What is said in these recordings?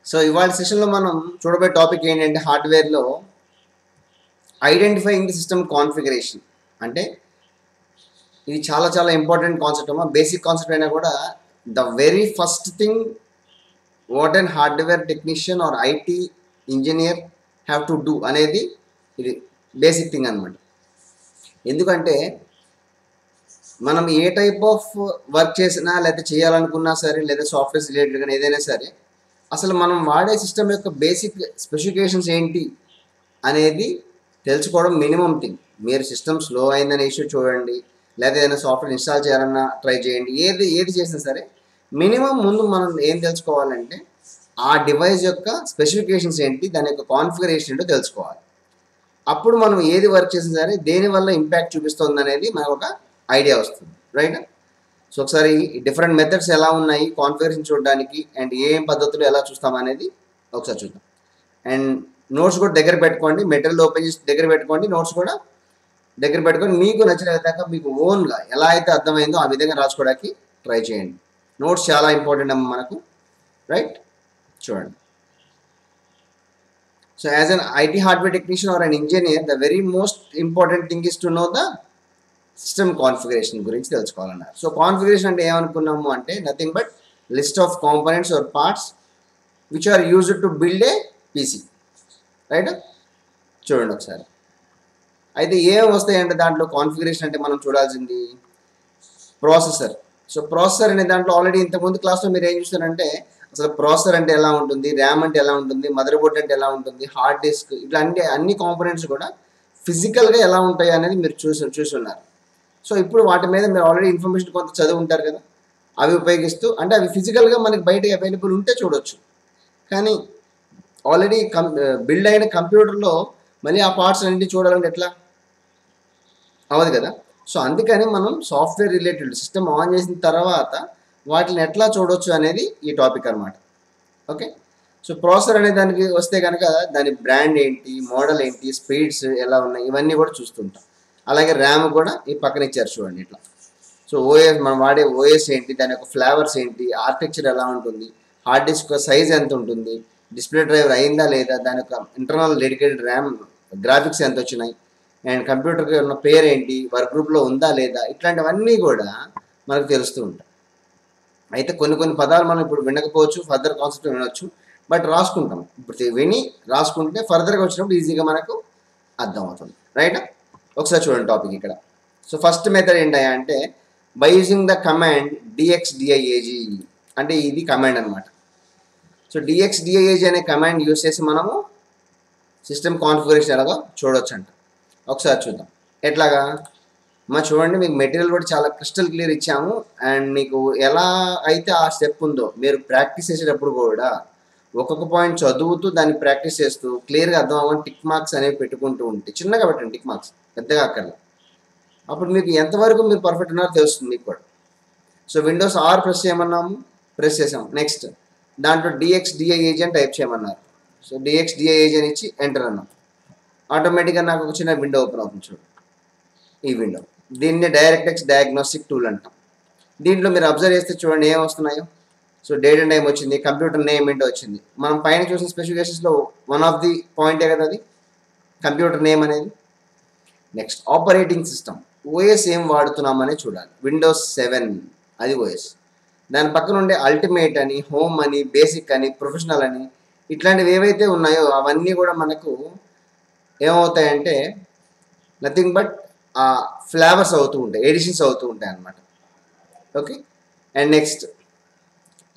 So ఇవాళ సెషన్లో మనం చూడబోయే టాపిక్ ఏంటంటే హార్డ్వేర్లో ఐడెంటిఫైయింగ్ ది సిస్టమ్ కాన్ఫిగరేషన్. అంటే ఇది చాలా చాలా ఇంపార్టెంట్ కాన్సెప్ట్ అమ్మా. బేసిక్ కాన్సెప్ట్ అయినా కూడా the very first thing what and hardware technician or IT engineer have to do అనేది ఇది బేసిక్ థింగ్ అనమాట. ఎందుకంటే మనం ఏ టైప్ ఆఫ్ వర్క్ చేసినా లేదా చేయాలనుకున్నా సరే లేదా సాఫ్ట్వేర్ రిలేటెడ్ కానీ ఏదైనా సరే అసలు మనం వాడే సిస్టమ్ యొక్క బేసిక్ స్పెసిఫికేషన్స్ ఏంటి అనేది తెలుసుకోవడం మినిమం థింగ్. మీరు సిస్టమ్ స్లో అయిందనే ఇష్యూ చూడండి, లేదా ఏదైనా సాఫ్ట్వేర్ ఇన్స్టాల్ చేయాలన్నా ట్రై చేయండి, ఏది చేసినా సరే మినిమం ముందు మనం ఏం తెలుసుకోవాలంటే ఆ డివైస్ యొక్క స్పెసిఫికేషన్స్ ఏంటి, దాని యొక్క కాన్ఫిగరేషన్ ఏంటో తెలుసుకోవాలి. అప్పుడు మనం ఏది వర్క్ చేసినా సరే దేనివల్ల ఇంపాక్ట్ చూపిస్తుంది అనేది మనకు ఒక ఐడియా వస్తుంది, రైట్? సో ఒకసారి డిఫరెంట్ మెథడ్స్ ఎలా ఉన్నాయి కాన్ఫిగరేషన్ చూడడానికి అండ్ ఏం పద్ధతులు ఎలా చూస్తాం అనేది ఒకసారి చూద్దాం. అండ్ నోట్స్ కూడా దగ్గర పెట్టుకోండి, మెటీరియల్ ఓపెన్ చేసి దగ్గర పెట్టుకోండి, నోట్స్ కూడా దగ్గర పెట్టుకొని మీకు నచ్చిన విధంగా మీకు ఓన్గా ఎలా అయితే అర్థమైందో ఆ విధంగా రాసుకోవడానికి ట్రై చేయండి. నోట్స్ చాలా ఇంపార్టెంట్ అమ్మ మనకు, రైట్? చూడండి. So as an IT hardware technician or an engineer the very most important thing is to know the system configuration గురించి తెలుసుకోవాలన్నారు. సో కాన్ఫిగరేషన్ అంటే ఏమనుకున్నాము అంటే nothing but list of components or parts which are used to build a PC, right? చూడండి ఒకసారి. అయితే ఏం వస్తాయంటే దాంట్లో కాన్ఫిగరేషన్ అంటే మనం చూడాల్సింది ప్రాసెసర్. సో ప్రాసెసర్ అనే దాంట్లో ఆల్రెడీ ఇంతకుముందు క్లాస్లో మీరు ఏం చూస్తారంటే అసలు ప్రాసెసర్ అంటే ఎలా ఉంటుంది, ర్యామ్ అంటే ఎలా ఉంటుంది, మదర్ బోర్డ్ అంటే ఎలా ఉంటుంది, హార్డ్ డిస్క్, ఇట్లా అంటే అన్ని కాంపోనెంట్స్ కూడా ఫిజికల్గా ఎలా ఉంటాయి అనేది మీరు చూస్తున్నారు. సో ఇప్పుడు వాటి మీద మీరు ఆల్రెడీ ఇన్ఫర్మేషన్ కొంత చదివి ఉంటారు కదా, అవి ఉపయోగిస్తూ అంటే అవి ఫిజికల్గా మనకి బయట అవైలబుల్ ఉంటే చూడొచ్చు. కానీ ఆల్రెడీ బిల్డ్ అయిన కంప్యూటర్లో మళ్ళీ ఆ పార్ట్స్ అన్నింటి చూడాలంటే ఎట్లా అవ్వదు కదా. సో అందుకని మనం సాఫ్ట్వేర్ రిలేటెడ్ సిస్టమ్ ఆన్ చేసిన తర్వాత వాటిని ఎట్లా చూడొచ్చు అనేది ఈ టాపిక్ అనమాట. ఓకే. సో ప్రాసెసర్ అనే దానికి వస్తే కనుక దాని బ్రాండ్ ఏంటి, మోడల్ ఏంటి, స్పీడ్స్ ఎలా ఉన్నాయి ఇవన్నీ కూడా చూస్తుంటాం. అలాగే ర్యామ్ కూడా ఈ పక్కన ఇచ్చారు చూడండి ఇట్లా. సో ఓఎస్ మనం వాడే ఓఎస్ ఏంటి, దాని యొక్క ఫ్లేవర్స్ ఏంటి, ఆర్కిటెక్చర్ ఎలా ఉంటుంది, హార్డ్ డిస్క్ సైజ్ ఎంత ఉంటుంది, డిస్ప్లే డ్రైవర్ అయిందా లేదా, దాని యొక్క ఇంటర్నల్ డెడికేటెడ్ ర్యామ్ గ్రాఫిక్స్ ఎంత వచ్చినాయి, అండ్ కంప్యూటర్కి ఉన్న పేరు ఏంటి, వర్క్ గ్రూప్లో ఉందా లేదా, ఇట్లాంటివన్నీ కూడా మనకు తెలుస్తూ ఉంటాయి. అయితే కొన్ని పదాలు మనం ఇప్పుడు వినకపోవచ్చు, ఫర్దర్ కాన్సెప్ట్ వినొచ్చు, బట్ రాసుకుంటాం. ఇప్పుడు విని రాసుకుంటే ఫర్దర్గా వచ్చినప్పుడు ఈజీగా మనకు అర్థమవుతుంది, రైట్? ఒకసారి చూడండి టాపిక్ ఇక్కడ. సో ఫస్ట్ మెథడ్ ఏంటయ్యా అంటే by using the command dxdiag, అంటే ఇది కమాండ్ అనమాట. సో dxdiag అనే కమాండ్ యూజ్ చేసి మనము సిస్టమ్ కాన్ఫిగరేషన్ ఎలాగో చూడొచ్చు అంట. ఒకసారి చూద్దాం ఎట్లాగా. చూడండి, మీకు మెటీరియల్ కూడా చాలా క్రిస్టల్ క్లియర్ ఇచ్చాము. అండ్ మీకు ఎలా అయితే ఆ స్టెప్ ఉందో మీరు ప్రాక్టీస్ చేసేటప్పుడు కూడా ఒక్కొక్క పాయింట్ చదువుతూ దాన్ని ప్రాక్టీస్ చేస్తూ క్లియర్గా అర్థం అవ్వని టిక్ మార్క్స్ అనేవి పెట్టుకుంటూ ఉంటే, చిన్నగా పెట్టండి టిక్ మార్క్స్, పెద్దగా అక్కర్లేదు. అప్పుడు మీకు ఎంతవరకు మీరు పర్ఫెక్ట్ ఉన్నారో తెలుస్తుంది మీకు కూడా. సో విండోస్ ఆర్ ప్రెస్ చేయమన్నాము, ప్రెస్ చేసాము. నెక్స్ట్ దాంట్లో dxdiag అని టైప్ చేయమన్నారు. సో dxdiag అని ఇచ్చి ఎంటర్ అన్నాం. ఆటోమేటిక్గా నాకు ఒక చిన్న విండో ఓపెన్ అవుతుంది చూడండి, ఈ విండో. దీన్ని డైరెక్ట్ఎక్స్ డయాగ్నోస్టిక్ టూల్ అంటాం. దీంట్లో మీరు అబ్జర్వ్ చేస్తే చూడండి ఏం వస్తున్నాయో. సో డేట్ అండ్ టైం వచ్చింది, కంప్యూటర్ నేమ్ ఏంటో వచ్చింది. మనం పైన చూసిన స్పెసిఫికేషన్స్లో వన్ ఆఫ్ ది పాయింటే కదా అది కంప్యూటర్ నేమ్ అనేది. నెక్స్ట్ ఆపరేటింగ్ సిస్టమ్, ఓఎస్ ఏం వాడుతున్నామనే చూడాలి. విండోస్ 7 అది ఓఎస్. దాని పక్కన ఉండే అల్టిమేట్ అని, హోమ్ అని, బేసిక్ అని, ప్రొఫెషనల్ అని, ఇట్లాంటివి ఏవైతే ఉన్నాయో అవన్నీ కూడా మనకు ఏమవుతాయంటే నథింగ్ బట్ ఫ్లేవర్స్ అవుతూ ఉంటాయి, ఎడిషన్స్ అవుతూ ఉంటాయి అన్నమాట. Okay. And next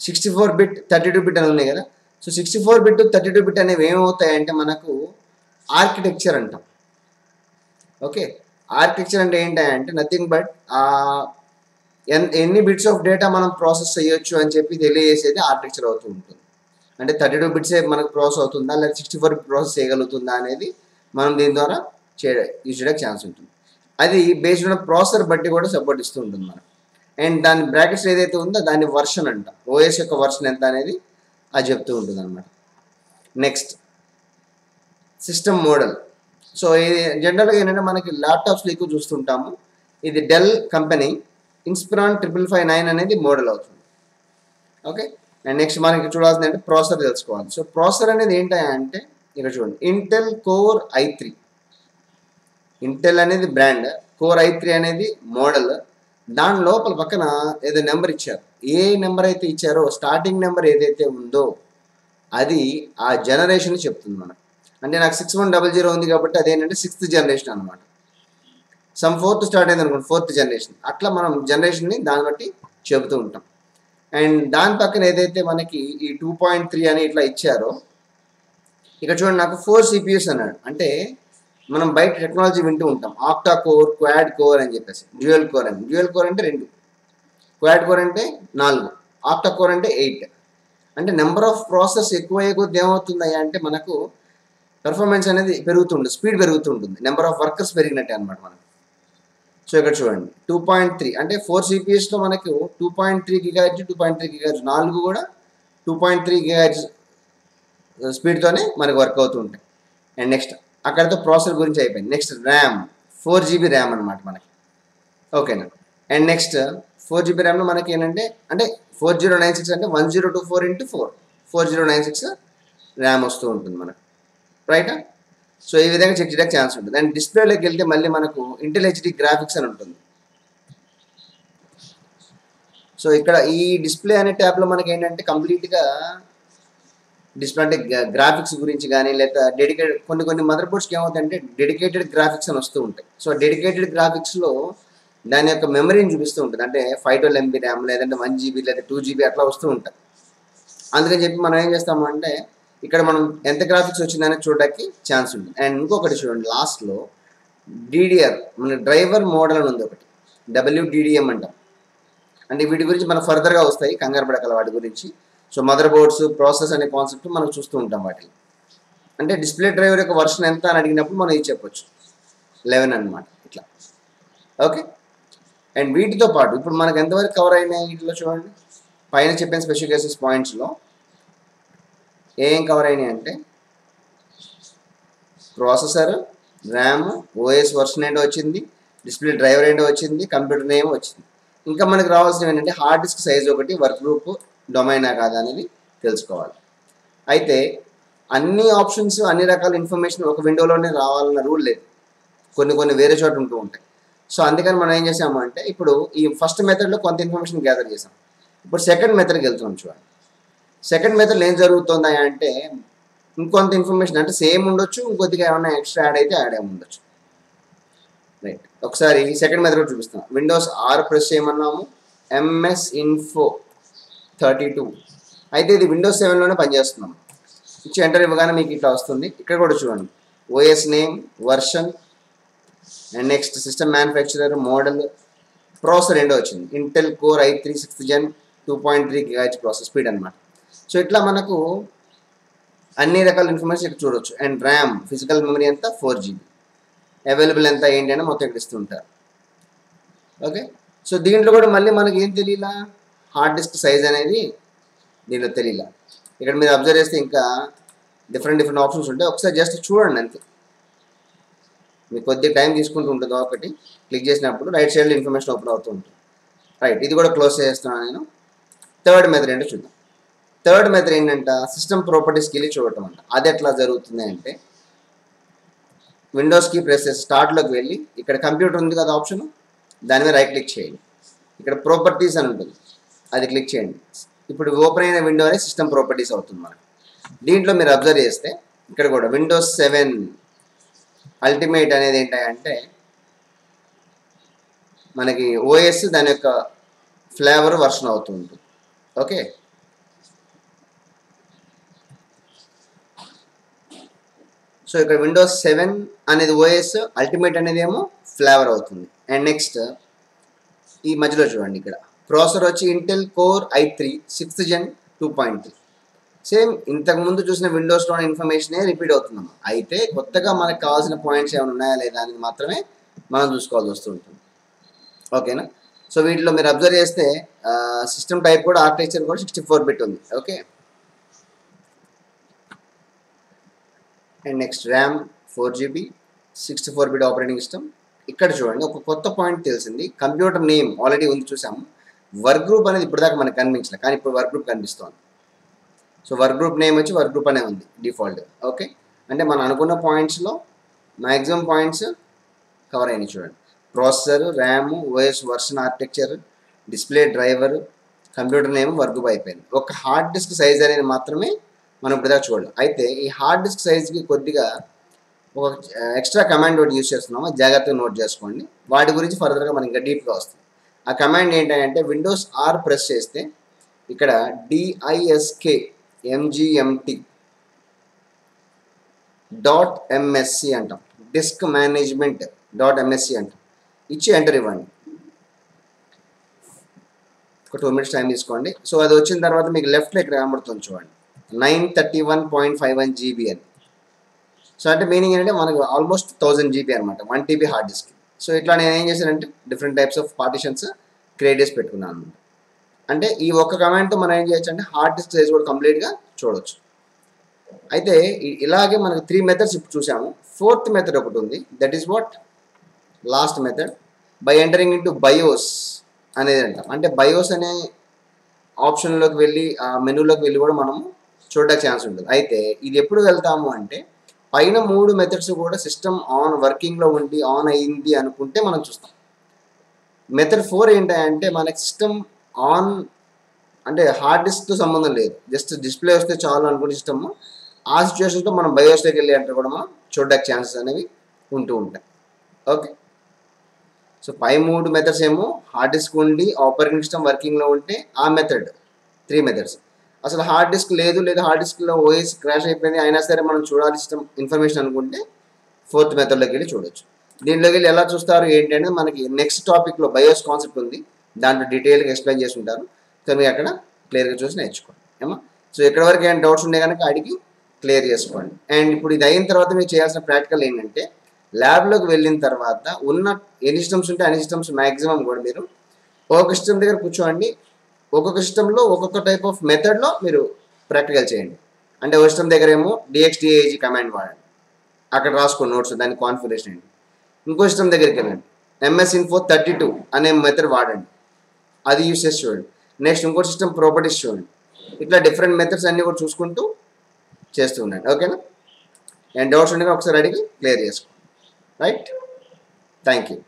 64 bit 32 bit అని ఉన్నాయి కదా. సో 64 బిట్ 32 బిట్ అనేవి ఏమవుతాయంటే మనకు ఆర్కిటెక్చర్ అంటాం. ఓకే. ఆర్కిటెక్చర్ అంటే ఏంటంటే నథింగ్ బట్ ఎన్ని బిట్స్ ఆఫ్ డేటా మనం ప్రాసెస్ చేయొచ్చు అని చెప్పి తెలియజేసేది ఆర్కిటెక్చర్ అవుతూ ఉంటుంది. అంటే 32 బిట్సే మనకు ప్రాసెస్ అవుతుందా లేదా 64 బిట్ ప్రాసెస్ చేయగలుగుతుందా అనేది మనం దీని ద్వారా యూజ్ చేయడానికి ఛాన్స్ ఉంటుంది. అది బేస్డ్ ఉన్న ప్రాసెసర్ బట్టి కూడా సపోర్ట్ ఇస్తూ ఉంటుంది మనకు. అండ్ దాని బ్రాకెట్స్ ఏదైతే ఉందో దాని వర్షన్ అంట, ఓఎస్ యొక్క వర్షన్ ఎంత అనేది అది చెప్తూ ఉంటుంది అనమాట. Next system model. సో ఇది జనరల్గా ఏంటంటే మనకి ల్యాప్టాప్స్లో ఎక్కువ చూస్తుంటాము. ఇది డెల్ కంపెనీ ఇన్స్పిరాన్ 5559 అనేది మోడల్ అవుతుంది. ఓకే. అండ్ నెక్స్ట్ మనకి చూడాల్సింది అంటే ప్రాసెసర్ తెలుసుకోవాలి. సో ప్రాసెసర్ అనేది ఏంటంటే ఇక్కడ చూడండి, ఇంటెల్ కోర్ i3. ఇంటెల్ అనేది బ్రాండ్, కోర్ i3 అనేది మోడల్. దాని లోపల పక్కన ఏదో నెంబర్ ఇచ్చారు. ఏ నెంబర్ అయితే ఇచ్చారో స్టార్టింగ్ నెంబర్ ఏదైతే ఉందో అది ఆ జనరేషన్ చెప్తుంది మనకు. అంటే నాకు 6100 ఉంది కాబట్టి అదేంటంటే 6th జనరేషన్ అనమాట. సమ్ 4th స్టార్ట్ అయింది అనుకోండి, 4th జనరేషన్. అట్లా మనం జనరేషన్ని దాన్ని బట్టి చెబుతూ ఉంటాం. అండ్ దాని పక్కన ఏదైతే మనకి ఈ 2.3 అని ఇట్లా ఇచ్చారో ఇక్కడ చూడండి, నాకు 4 CPUs అన్నాడు. అంటే మనం బయట టెక్నాలజీ వింటూ ఉంటాం, ఆక్టా కోర్, క్వాడ్ కోర్ అని చెప్పేసి, డ్యూయల్ కోర్ అని. డ్యూయల్ కోర్ అంటే 2, క్వాడ్ కోర్ అంటే 4, ఆక్టా కోర్ అంటే 8. అంటే నెంబర్ ఆఫ్ ప్రాసెస్ ఎక్కువ అయ్యే కొద్ది ఏమవుతుంది అంటే మనకు పెర్ఫార్మెన్స్ అనేది పెరుగుతుంటుంది, స్పీడ్ పెరుగుతుంటుంది, నెంబర్ ఆఫ్ వర్కర్స్ పెరిగినట్టే అనమాట మనకు. సో ఇక్కడ చూడండి 2.3 అంటే 4 CPUsలో మనకు 2.3 GHz, 2.3 GHz 4 కూడా 2.3 GHz స్పీడ్తోనే మనకు వర్క్ అవుతూ ఉంటాయి. అండ్ నెక్స్ట్ అక్కడితో ప్రాసెసర్ గురించి అయిపోయింది. నెక్స్ట్ ర్యామ్, 4 GB ర్యామ్ అనమాట మనకి. ఓకేనా. అండ్ నెక్స్ట్ 4 GB ర్యామ్లో మనకి ఏంటంటే 4096 అంటే 1024 × 4 4096 ర్యామ్ వస్తూ ఉంటుంది మనకు, రైటా. సో ఈ విధంగా చెక్ చేయడానికి ఛాన్స్ ఉంటుంది. అండ్ డిస్ప్లేలోకి వెళ్తే మళ్ళీ మనకు ఇంటెల్ హెచ్డి గ్రాఫిక్స్ అని ఉంటుంది. సో ఇక్కడ ఈ డిస్ప్లే అనే ట్యాబ్లో మనకి ఏంటంటే కంప్లీట్గా డిస్ప్లే అంటే గ్రాఫిక్స్ గురించి కానీ, లేదా డెడికేటెడ్ కొన్ని మదర్ బోర్డ్స్కి ఏమవుతాయంటే డెడికేటెడ్ గ్రాఫిక్స్ అని వస్తూ ఉంటాయి. సో డెడికేటెడ్ గ్రాఫిక్స్లో దాని యొక్క మెమరీని చూపిస్తూ ఉంటుంది. అంటే 512 MB ర్యామ్, లేదంటే 1 GB లేదా 2 GB అట్లా వస్తూ ఉంటాయి. అందుకని చెప్పి మనం ఏం చేస్తాము అంటే ఇక్కడ మనం ఎంత గ్రాఫిక్స్ వచ్చిందని చూడడానికి ఛాన్స్ ఉంది. అండ్ ఇంకొకటి చూడండి, లాస్ట్లో DDR మన డ్రైవర్ మోడల్ అని ఉంది ఒకటి, WDDM అంటాం. అంటే వీటి గురించి మనం ఫర్దర్గా వస్తాయి, కంగారు పడగల వాటి గురించి. సో మదర్ బోర్డ్స్, ప్రాసెస్ అనే కాన్సెప్ట్ మనం చూస్తూ ఉంటాం వాటిని. అంటే డిస్ప్లే డ్రైవర్ యొక్క వర్షన్ ఎంత అని అడిగినప్పుడు మనం ఇది చెప్పొచ్చు, 11 అనమాట ఇట్లా. ఓకే. అండ్ వీటితో పాటు ఇప్పుడు మనకు ఎంతవరకు కవర్ అయినాయి వీటిలో చూడండి, పైన చెప్పిన స్పెసిఫికేషన్స్ పాయింట్స్లో ఏం కవర్ అయినాయి అంటే ప్రాసెసర్, ర్యామ్, ఓఎస్ వర్షన్ ఏంటో వచ్చింది, డిస్ప్లే డ్రైవర్ ఏంటో వచ్చింది, కంప్యూటర్ నేమ్ వచ్చింది. ఇంకా మనకు రావాల్సినవి ఏంటంటే హార్డ్ డిస్క్ సైజ్ ఒకటి, వర్క్ గ్రూప్, డొమైనా కాదా అనేది తెలుసుకోవాలి. అయితే అన్ని ఆప్షన్స్, అన్ని రకాల ఇన్ఫర్మేషన్ ఒక విండోలోనే రావాలన్న రూల్ లేదు, కొన్ని వేరే చోట ఉంటూ ఉంటాయి. సో అందుకని మనం ఏం చేసాము అంటే ఇప్పుడు ఈ ఫస్ట్ మెథడ్లో కొంత ఇన్ఫర్మేషన్ గ్యాదర్ చేసాం. ఇప్పుడు సెకండ్ మెథడ్కి వెళ్తున్నాం చూడండి. సెకండ్ మెథడ్లో ఏం జరుగుతుందా అంటే ఇంకొంత ఇన్ఫర్మేషన్ అంటే సేమ్ ఉండొచ్చు, ఇంకొద్దిగా ఏమైనా ఎక్స్ట్రా యాడ్ అయితే యాడ్ ఉండొచ్చు, రైట్. ఒకసారి సెకండ్ మెథడ్ చూపిస్తాం. విండోస్ R ప్రెస్ చేయమన్నాము, MS Info 32. అయితే ఇది విండోస్ 7లోనే పనిచేస్తున్నాం. ఇచ్చి ఎంటర్ ఇవ్వగానే మీకు ఇట్లా వస్తుంది. ఇక్కడ కూడా చూడండి, OS name, version, and next system manufacturer, model, processor ఏంటో వచ్చింది, Intel core i3 6th Gen 2.3 GHz process speed అనమాట. సో ఇట్లా మనకు అన్ని రకాల ఇన్ఫర్మేషన్ ఇక్కడ చూడవచ్చు. అండ్ ర్యామ్, ఫిజికల్ మెమరీ ఎంత 4 GB, అవైలబుల్ ఎంత ఏంటి అని మొత్తం ఇక్కడ ఇస్తుంటారు. ఓకే. సో దీంట్లో కూడా మళ్ళీ మనకి ఏం తెలియలా, హార్డ్ డిస్క్ సైజ్ అనేది దీంట్లో తెలియలా. ఇక్కడ మీరు అబ్జర్వ్ చేస్తే ఇంకా డిఫరెంట్ ఆప్షన్స్ ఉంటాయి. ఒకసారి జస్ట్ చూడండి అంతే, మీకు కొద్దిగా టైం తీసుకుంటూ ఉంటుంది. ఒకటి క్లిక్ చేసినప్పుడు రైట్ సైడ్లో ఇన్ఫర్మేషన్ ఓపెన్ అవుతూ ఉంటుంది, రైట్. ఇది కూడా క్లోజ్ చేస్తున్నాను నేను. థర్డ్ మెథడ్ ఏంటో చూద్దాం. థర్డ్ మెథడ్ ఏంటంట, సిస్టమ్ ప్రాపర్టీస్కి వెళ్ళి చూడటం అంట. అది ఎట్లా జరుగుతుంది అంటే విండోస్కి ప్రెస్ చేసి స్టార్ట్లోకి వెళ్ళి ఇక్కడ కంప్యూటర్ ఉంది కదా ఆప్షన్, దాని మీద రైట్ క్లిక్ చేయండి. ఇక్కడ ప్రాపర్టీస్ అని ఉంటుంది, అది క్లిక్ చేయండి. ఇప్పుడు ఓపెన్ అయిన విండో అనేది సిస్టమ్ ప్రాపర్టీస్ అవుతుంది మనకు. దీంట్లో మీరు అబ్జర్వ్ చేస్తే ఇక్కడ కూడా విండోస్ 7 అల్టిమేట్ అనేది ఏంటంటే మనకి ఓఎస్ దాని యొక్క ఫ్లేవర్ వర్షన్ అవుతూ ఉంటుంది. ఓకే. సో ఇక్కడ విండోస్ 7 అనేది ఓఎస్, అల్టిమేట్ అనేది ఏమో ఫ్లేవర్ అవుతుంది. అండ్ నెక్స్ట్ ఈ మధ్యలో చూడండి, ఇక్కడ ప్రాసెసర్ వచ్చి Intel core i3 6th Gen 2.3. Same ఇంతకుముందు చూసిన విండోస్లో ఇన్ఫర్మేషనే రిపీట్ అవుతున్నాము. అయితే కొత్తగా మనకు కావాల్సిన పాయింట్స్ ఏమైనా ఉన్నాయా లేదా అనేది మాత్రమే మనం చూసుకోవాల్సి వస్తుంటుంది. ఓకేనా. సో వీటిలో మీరు అబ్జర్వ్ చేస్తే సిస్టమ్ టైప్ కూడా, ఆర్కిటెక్చర్ కూడా 64-bit ఉంది. Okay. And next RAM 4 GB, 64-bit operating system. ఇక్కడ చూడండి ఒక కొత్త పాయింట్ తెలిసింది, కంప్యూటర్ నేమ్ ఆల్రెడీ ఉంది చూసాము. వర్క్ గ్రూప్ అనేది ఇప్పుడు దాకా మనకు కనిపించలేదు, కానీ ఇప్పుడు వర్క్ గ్రూప్ కనిపిస్తోంది. సో వర్క్ గ్రూప్ నేమ్ వచ్చి వర్క్ గ్రూప్ అనే ఉంది డిఫాల్ట్. ఓకే, అంటే మనం అనుకున్న పాయింట్స్లో మ్యాక్సిమం పాయింట్స్ కవర్ అయినాయి చూడండి. Processor, RAM, OS version architecture, display driver, computer name work group అయిపోయింది. ఒక హార్డ్ డిస్క్ సైజ్ అనేది మాత్రమే మనం ఇప్పుడు చూడాలి. అయితే ఈ హార్డ్ డిస్క్ సైజ్కి కొద్దిగా ఒక ఎక్స్ట్రా కమాండ్ ఒకటి యూజ్ చేస్తున్నాము, జాగ్రత్తగా నోట్ చేసుకోండి. వాటి గురించి ఫర్దర్గా మనకి ఇంకా డీప్గా వస్తుంది. ఆ కమాండ్ ఏంటంటే విండోస్ ఆర్ ప్రెస్ చేస్తే ఇక్కడ DISKMGMT .MSC అంటాం, డిస్క్ మేనేజ్మెంట్ .MSC అంటాం. ఇచ్చి ఎంటర్ ఇవ్వండి. ఒక 2 minutes టైం తీసుకోండి. సో అది వచ్చిన తర్వాత మీకు లెఫ్ట్లో ఇక్కడ కనబడుతుంది చూడండి, 931.51 GB అని. సో అంటే మీనింగ్ ఏంటంటే మనకు ఆల్మోస్ట్ 1000 GB అనమాట, 1 TB హార్డ్ డిస్క్. సో ఇట్లా నేను ఏం చేశానంటే different types of partitions create చేసి పెట్టుకున్నాను అనమాట. అంటే ఈ ఒక్క కమాండ్తో మనం ఏం చేయొచ్చు అంటే హార్డ్ డిస్క్ సైజ్ కూడా కంప్లీట్గా చూడవచ్చు. అయితే ఇలాగే మనకు 3 మెథడ్స్ ఇప్పుడు చూసాము. 4th మెథడ్ ఒకటి ఉంది, that is what last method, by entering into BIOS అనేది అంటాం. అంటే బయోస్ అనే ఆప్షన్లోకి వెళ్ళి ఆ మెనూలోకి వెళ్ళి కూడా మనము చూడడానికి ఛాన్స్ ఉంటుంది. అయితే ఇది ఎప్పుడు వెళ్తాము అంటే పైన 3 మెథడ్స్ కూడా సిస్టమ్ ఆన్ వర్కింగ్లో ఉండి ఆన్ అయ్యింది అనుకుంటే మనం చూస్తాం. మెథడ్ 4 ఏంటంటే మనకి సిస్టమ్ ఆన్ అంటే హార్డ్ డిస్క్తో సంబంధం లేదు, జస్ట్ డిస్ప్లే వస్తే చాలు అనుకునే సిస్టమ్, ఆ సిచ్యువేషన్తో మనం బయోస్లోకి వెళ్ళి అంటే కూడా మనం చూడడానికి ఛాన్సెస్ అనేవి ఉంటూ ఉంటాయి. ఓకే, సో పై 3 మెథడ్స్ ఏమో హార్డ్ డిస్క్ ఉండి ఆపరేటింగ్ సిస్టమ్ వర్కింగ్లో ఉంటే ఆ మెథడ్ 3 మెథడ్స్. అసలు హార్డ్ డిస్క్ లేదు, లేదా హార్డ్ డిస్క్లో ఓఎస్ క్రాష్ అయిపోయింది అయినా సరే మనం చూడాలి సిస్టమ్ ఇన్ఫర్మేషన్ అనుకుంటే 4th మెథడ్లోకి వెళ్ళి చూడొచ్చు. దీంట్లోకి వెళ్ళి ఎలా చూస్తారు ఏంటి అనేది మనకి నెక్స్ట్ టాపిక్లో బయోస్ కాన్సెప్ట్ ఉంది, దాంట్లో డీటెయిల్గా ఎక్స్ప్లెయిన్ చేసి ఉంటారు. సో మీరు అక్కడ క్లియర్గా చూసి నేర్చుకోండి ఏమో. సో ఎక్కడి వరకు ఏమైనా డౌట్స్ ఉండే కనుక అడిగి క్లియర్ చేసుకోండి. అండ్ ఇప్పుడు ఇది అయిన తర్వాత మీరు చేయాల్సిన ప్రాక్టికల్ ఏంటంటే ల్యాబ్లోకి వెళ్ళిన తర్వాత ఉన్న ఎన్ని సిస్టమ్స్ ఉంటే అన్ని సిస్టమ్స్ మ్యాక్సిమం కూడా మీరు ఒక్కొక్క సిస్టమ్ దగ్గర కూర్చోండి, ఒక్కొక్క సిస్టంలో ఒక్కొక్క టైప్ ఆఫ్ మెథడ్లో మీరు ప్రాక్టికల్ చేయండి. అంటే ఒక సిస్టమ్ దగ్గర ఏమో DXDAG కమాండ్ వాడండి, అక్కడ రాసుకోండి నోట్స్ దాని కాన్ఫిగరేషన్ ఏంటి. ఇంకో సిస్టమ్ దగ్గరికి వెళ్ళండి, MS-INFO32 అనే మెథడ్ వాడండి, అది యూస్ చేసి చూడండి. నెక్స్ట్ ఇంకో సిస్టమ్ ప్రాపర్టీస్ చూడండి. ఇట్లా డిఫరెంట్ మెథడ్స్ అన్నీ కూడా చూసుకుంటూ చేస్తూ ఉండండి. ఓకేనా? అండ్ డౌట్స్ ఉండగా ఒకసారి అడిగి క్లియర్ చేసుకోండి. Right, thank you.